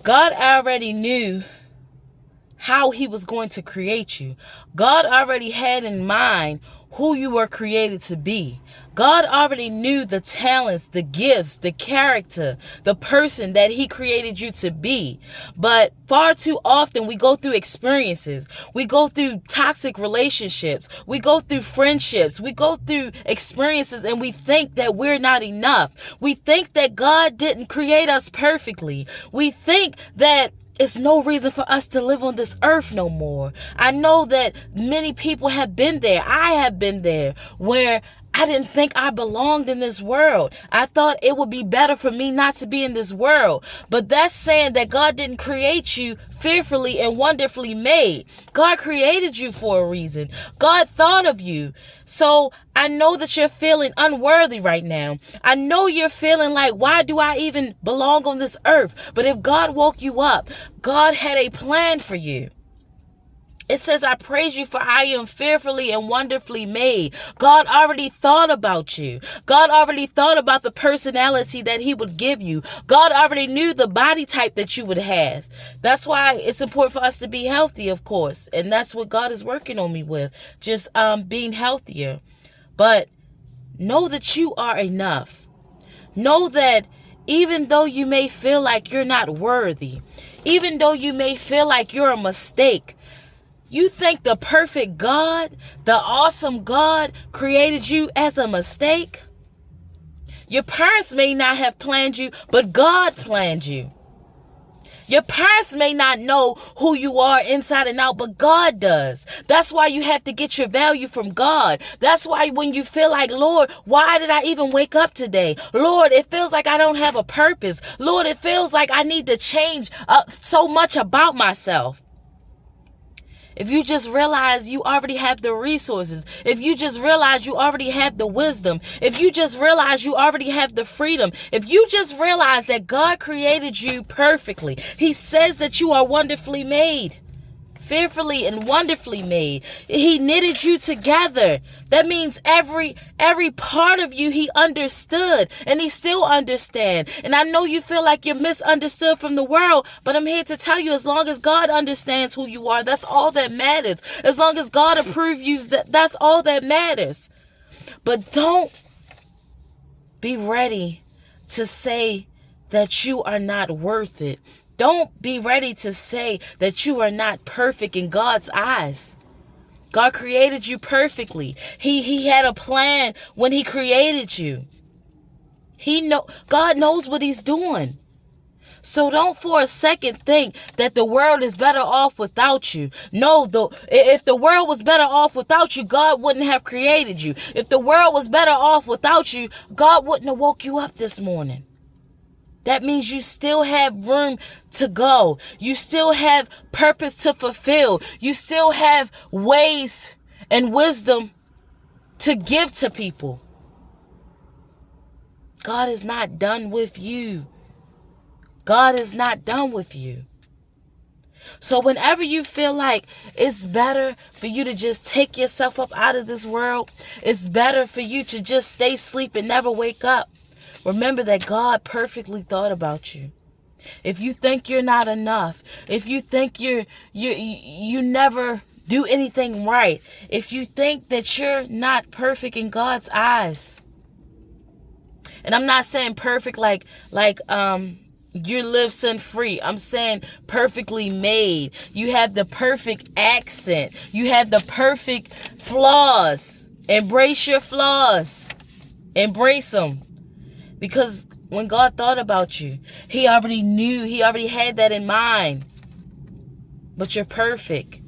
God already knew how he was going to create you. God already had in mind who you were created to be. God already knew the talents, the gifts, the character, the person that he created you to be. But far too often we go through experiences. We go through toxic relationships. We go through friendships. We go through experiences and we think that we're not enough. We think that God didn't create us perfectly. We think that it's no reason for us to live on this earth no more. I know that many people have been there. I have been there where I didn't think I belonged in this world. I thought it would be better for me not to be in this world. But that's saying that God didn't create you fearfully and wonderfully made. God created you for a reason. God thought of you. So I know that you're feeling unworthy right now. I know you're feeling like, why do I even belong on this earth? But if God woke you up, God had a plan for you. It says, I praise you for I am fearfully and wonderfully made. God already thought about you. God already thought about the personality that he would give you. God already knew the body type that you would have. That's why it's important for us to be healthy, of course. And that's what God is working on me with, just being healthier. But know that you are enough. Know that even though you may feel like you're not worthy, even though you may feel like you're a mistake, you think the perfect God, the awesome God created you as a mistake? Your parents may not have planned you, but God planned you. Your parents may not know who you are inside and out, but God does. That's why you have to get your value from God. That's why when you feel like, Lord, why did I even wake up today? Lord, it feels like I don't have a purpose. Lord, it feels like I need to change so much about myself. If you just realize you already have the resources, if you just realize you already have the wisdom, if you just realize you already have the freedom, if you just realize that God created you perfectly, he says that you are wonderfully made. Fearfully and wonderfully made. He knitted you together. That means every part of you he understood, and he still understands. And I know you feel like you're misunderstood from the world, but I'm here to tell you, as long as God understands who you are, that's all that matters. As long as God approves you, that's all that matters. But don't be ready to say that you are not worth it. Don't be ready to say that you are not perfect in God's eyes. God created you perfectly. He had a plan when he created you. God knows what he's doing. So don't for a second think that the world is better off without you. No, if the world was better off without you, God wouldn't have created you. If the world was better off without you, God wouldn't have woke you up this morning. That means you still have room to go. You still have purpose to fulfill. You still have ways and wisdom to give to people. God is not done with you. God is not done with you. So whenever you feel like it's better for you to just take yourself up out of this world, it's better for you to just stay asleep and never wake up, remember that God perfectly thought about you. If you think you're not enough, if you think you never do anything right, if you think that you're not perfect in God's eyes, and I'm not saying perfect like you live sin free. I'm saying perfectly made. You have the perfect accent. You have the perfect flaws. Embrace your flaws. Embrace them. Because when God thought about you, he already knew, he already had that in mind. But you're perfect.